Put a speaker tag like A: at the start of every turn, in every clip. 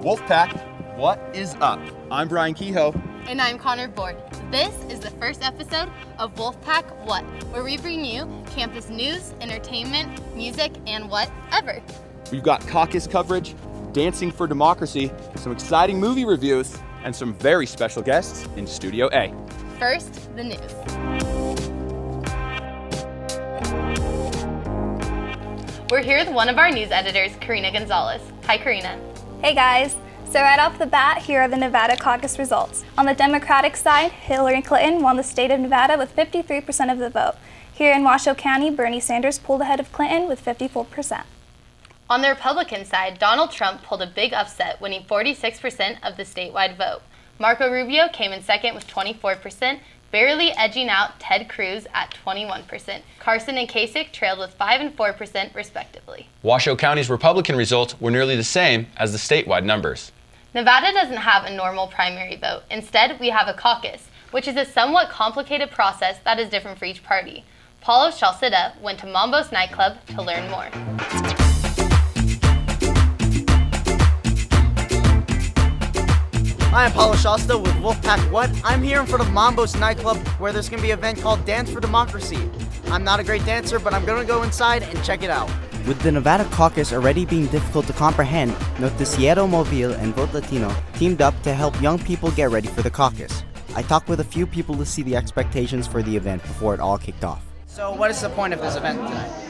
A: Wolfpack, what is up? I'm Brian Kehoe.
B: And I'm Connor Board. This is the first episode of Wolfpack What, where we bring you campus news, entertainment, music, and whatever.
A: We've got caucus coverage, dancing for democracy, some exciting movie reviews, and some very special guests in Studio A.
B: First, the news. We're here with one of our news editors, Karina Gonzalez. Hi, Karina.
C: Hey guys. So right off the bat, here are the Nevada caucus results. On the Democratic side, Hillary Clinton won the state of Nevada with 53% of the vote. Here in Washoe County, Bernie Sanders pulled ahead of Clinton with 54%.
B: On the Republican side, Donald Trump pulled a big upset, winning 46% of the statewide vote. Marco Rubio came in second with 24%, barely edging out Ted Cruz at 21%. Carson and Kasich trailed with 5% and 4% respectively.
D: Washoe County's Republican results were nearly the same as the statewide numbers.
B: Nevada doesn't have a normal primary vote. Instead, we have a caucus, which is a somewhat complicated process that is different for each party. Paulo Chalcida went to Mambo's nightclub to learn more.
E: Hi, I'm Paulo Chalcida with Wolfpack What. I'm here in front of Mambo's nightclub where there's going to be an event called Dance for Democracy. I'm not a great dancer, but I'm going to go inside and check it out.
F: With the Nevada caucus already being difficult to comprehend, Noticiero Mobile and Vote Latino teamed up to help young people get ready for the caucus. I talked with a few people to see the expectations for the event before it all kicked off.
E: So what is the point of this event tonight?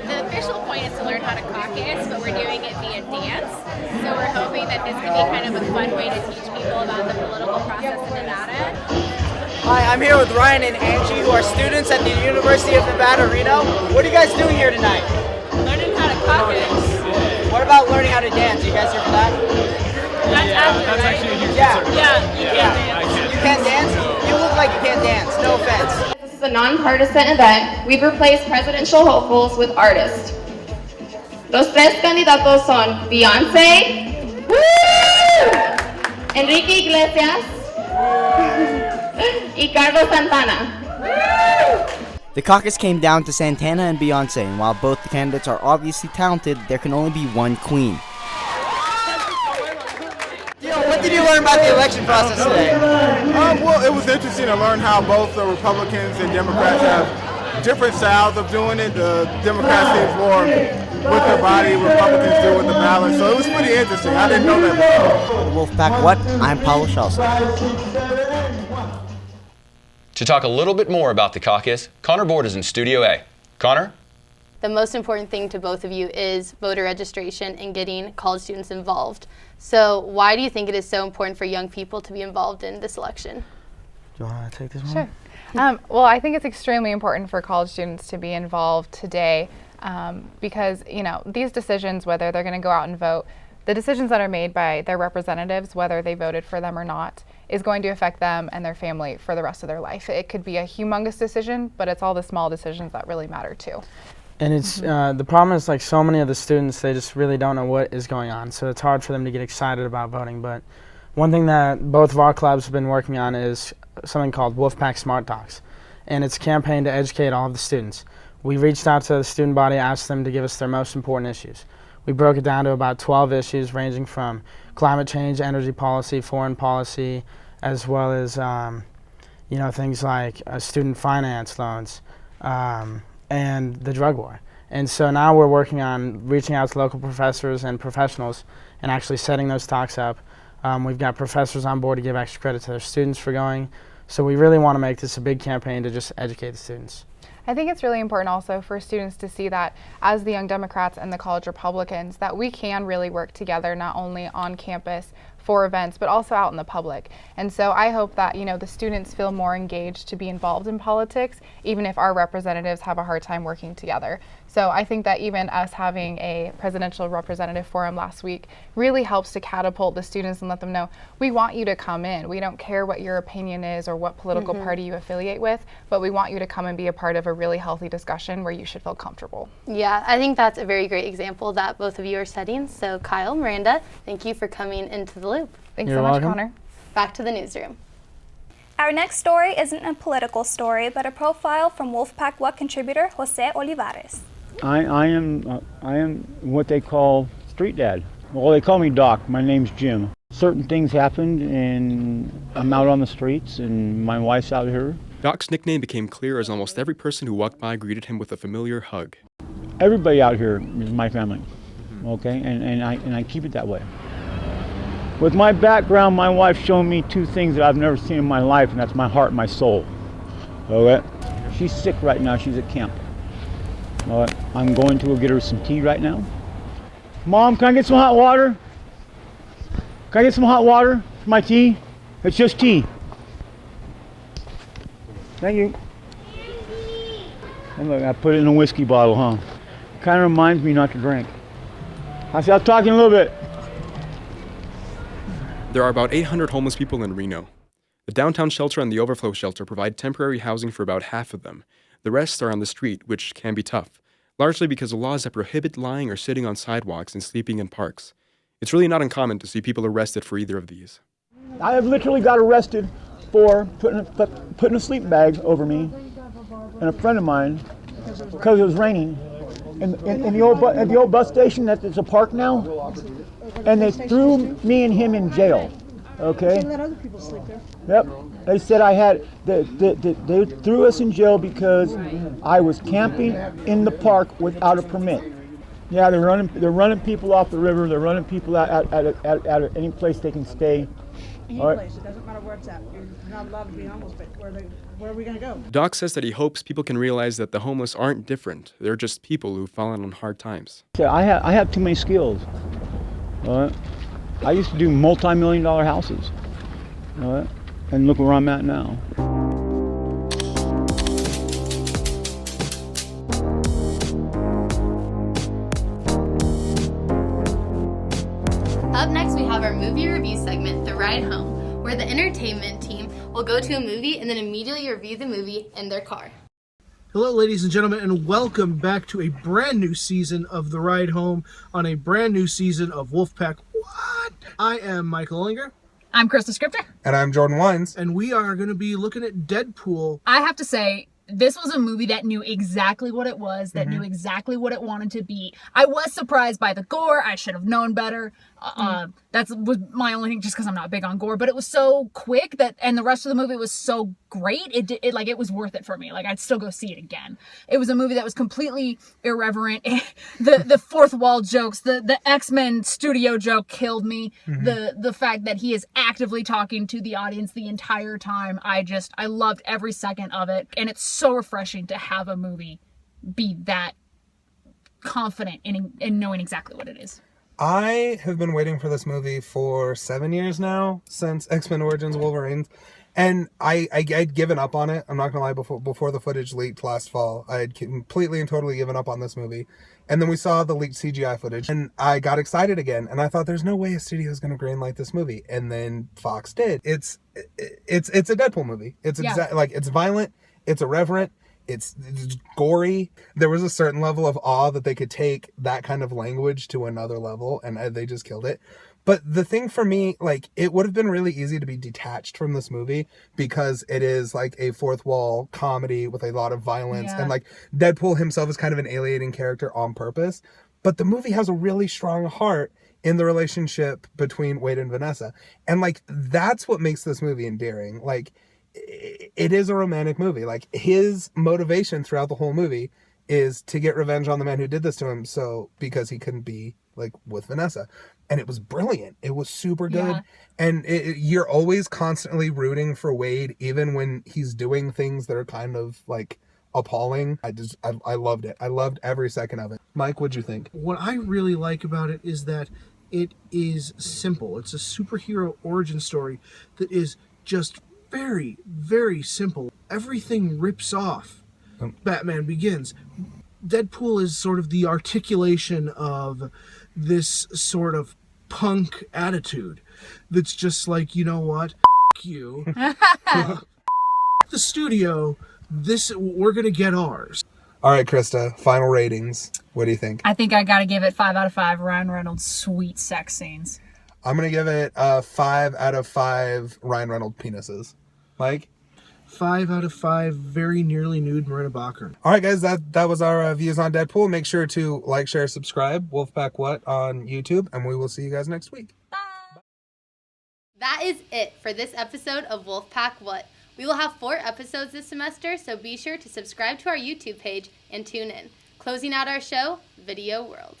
G: The official point is to learn how to caucus, but we're doing it via dance. So we're hoping that this could be kind of a fun way to teach people about the political process in Nevada.
E: Hi, I'm here with Ryan and Angie, who are students at the University of Nevada, Reno. What are you guys doing here tonight?
G: Learning how to caucus.
E: What about learning how to dance? You guys here for that?
G: That's after,
H: that's
G: right?
H: actually a huge
E: Yeah.
H: concern.
G: Yeah, you can't dance.
E: You can't dance? You look like you can't dance. No offense.
I: This is a nonpartisan event. We've replaced presidential hopefuls with artists. Los tres candidatos son Beyoncé, Enrique Iglesias, y Carlos Santana.
F: The caucus came down to Santana and Beyonce, and while both the candidates are obviously talented, there can only be one queen.
E: What did you learn about the election process today?
H: Well, it was interesting to learn how both the Republicans and Democrats have different styles of doing it. The Democrats seem more with their body, Republicans do with the ballot. So it was pretty interesting. I didn't know that before.
F: Wolfpack What? I'm Paulo Chalcida.
D: To talk a little bit more about the caucus, Connor Board is in Studio A. Connor?
B: The most important thing to both of you is voter registration and getting college students involved. So why do you think it is so important for young people to be involved in this election?
F: Do you want to take this one?
J: Sure. Well, I think it's extremely important for college students to be involved today because, these decisions, whether they're going to go out and vote, the decisions that are made by their representatives, whether they voted for them or not, is going to affect them and their family for the rest of their life. It could be a humongous decision, but it's all the small decisions that really matter too.
K: And it's the problem is, like, so many of the students, they just really don't know what is going on, so it's hard for them to get excited about voting. But one thing that both of our clubs have been working on is something called Wolfpack Smart Talks, and it's a campaign to educate all of the students. We reached out to the student body, asked them to give us their most important issues. We broke it down to about 12 issues ranging from climate change, energy policy, foreign policy, as well as things like student finance loans, and the drug war. And so now we're working on reaching out to local professors and professionals and actually setting those talks up. We've got professors on board to give extra credit to their students for going. So we really want to make this a big campaign to just educate the students.
J: I think it's really important also for students to see that as the Young Democrats and the College Republicans, that we can really work together not only on campus for events, but also out in the public. And so I hope that, the students feel more engaged to be involved in politics, even if our representatives have a hard time working together. So I think that even us having a presidential representative forum last week really helps to catapult the students and let them know, we want you to come in. We don't care what your opinion is or what political party you affiliate with, but we want you to come and be a part of a really healthy discussion where you should feel comfortable.
B: Yeah, I think that's a very great example that both of you are setting. So Kyle, Miranda, thank you for coming into the loop.
J: Thanks
K: You're
J: so much,
K: welcome.
J: Connor.
B: Back to the newsroom.
C: Our next story isn't a political story, but a profile from Wolfpack What contributor Jose Olivares.
L: I am what they call street dad. Well, they call me Doc. My name's Jim. Certain things happened, and I'm out on the streets, and my wife's out here.
M: Doc's nickname became clear as almost every person who walked by greeted him with a familiar hug.
L: Everybody out here is my family, okay? And I keep it that way. With my background, my wife's shown me two things that I've never seen in my life, and that's my heart and my soul. Okay? She's sick right now. She's at camp. All right? I'm going to go get her some tea right now. Mom, can I get some hot water? Can I get some hot water for my tea? It's just tea. Thank you. And look, I put it in a whiskey bottle, huh? Kind of reminds me not to drink. I'll talk to you in a little bit.
M: There are about 800 homeless people in Reno. The downtown shelter and the overflow shelter provide temporary housing for about half of them. The rest are on the street, which can be tough, largely because of laws that prohibit lying or sitting on sidewalks and sleeping in parks. It's really not uncommon to see people arrested for either of these.
L: I have literally got arrested for putting a sleeping bag over me and a friend of mine because it was raining in the old bus station that's a park now, and they threw me and him in jail. Okay. Let other people sleep there. Yep. They said they threw us in jail because I was camping in the park without a permit. Yeah, they're running people off the river. They're running people out at any place they can stay.
N: Any place. It doesn't matter where it's at. You're not allowed to be homeless, but where are we going to go?
M: Doc says that he hopes people can realize that the homeless aren't different. They're just people who've fallen on hard times.
L: Yeah, I have too many skills. I used to do multi-million-dollar houses. And look where I'm at now.
B: Up next, we have our movie review segment, The Ride Home, where the entertainment team will go to a movie and then immediately review the movie in their car.
O: Hello, ladies and gentlemen, and welcome back to a brand new season of The Ride Home on a brand new season of Wolfpack. What? I am Michael Ollinger.
P: I'm Krista Scripter.
Q: And I'm Jordan Wines.
O: And we are going to be looking at Deadpool.
P: I have to say, this was a movie that knew exactly what it was, that knew exactly what it wanted to be. I was surprised by the gore. I should have known better. That was my only thing, just because I'm not big on gore. But it was so quick and the rest of the movie was so great. It was worth it for me. Like, I'd still go see it again. It was a movie that was completely irreverent. The fourth wall jokes, the X-Men studio joke killed me. The fact that he is actively talking to the audience the entire time. I loved every second of it. And it's so refreshing to have a movie be that confident in knowing exactly what it is.
Q: I have been waiting for this movie for 7 years now, since X-Men Origins Wolverine, and I'd given up on it. I'm not gonna lie, before the footage leaked last fall, I had completely and totally given up on this movie. And then we saw the leaked CGI footage, and I got excited again, and I thought there's no way a studio is gonna greenlight this movie, and then Fox did. It's a Deadpool movie. It's it's violent, it's irreverent, it's gory. There was a certain level of awe that they could take that kind of language to another level, and they just killed it. But the thing for me, it would have been really easy to be detached from this movie because it is like a fourth wall comedy with a lot of violence, and Deadpool himself is kind of an alienating character on purpose. But the movie has a really strong heart in the relationship between Wade and Vanessa, and that's what makes this movie endearing. It is a romantic movie. His motivation throughout the whole movie is to get revenge on the man who did this to him, because he couldn't be with Vanessa. And it was brilliant. It was super good. Yeah. And you're always constantly rooting for Wade, even when he's doing things that are kind of appalling. I loved it. I loved every second of it. Mike, what'd you think?
O: What I really like about it is that it is simple. It's a superhero origin story that is just very, very simple. Everything rips off Batman Begins. Deadpool is sort of the articulation of this sort of punk attitude that's just you know what? You. The studio, we're going to get ours.
Q: All right, Krista, final ratings. What do you think?
P: I think I got to give it 5 out of 5 Ryan Reynolds' sweet sex scenes.
Q: I'm going to give it 5 out of 5 Ryan Reynolds penises. Mike?
O: 5 out of 5 very nearly nude Marina Bacher.
Q: All right, guys, that was our views on Deadpool. Make sure to like, share, subscribe, Wolfpack What on YouTube, and we will see you guys next week.
B: That is it for this episode of Wolfpack What. We will have 4 episodes this semester, so be sure to subscribe to our YouTube page and tune in. Closing out our show, Video World.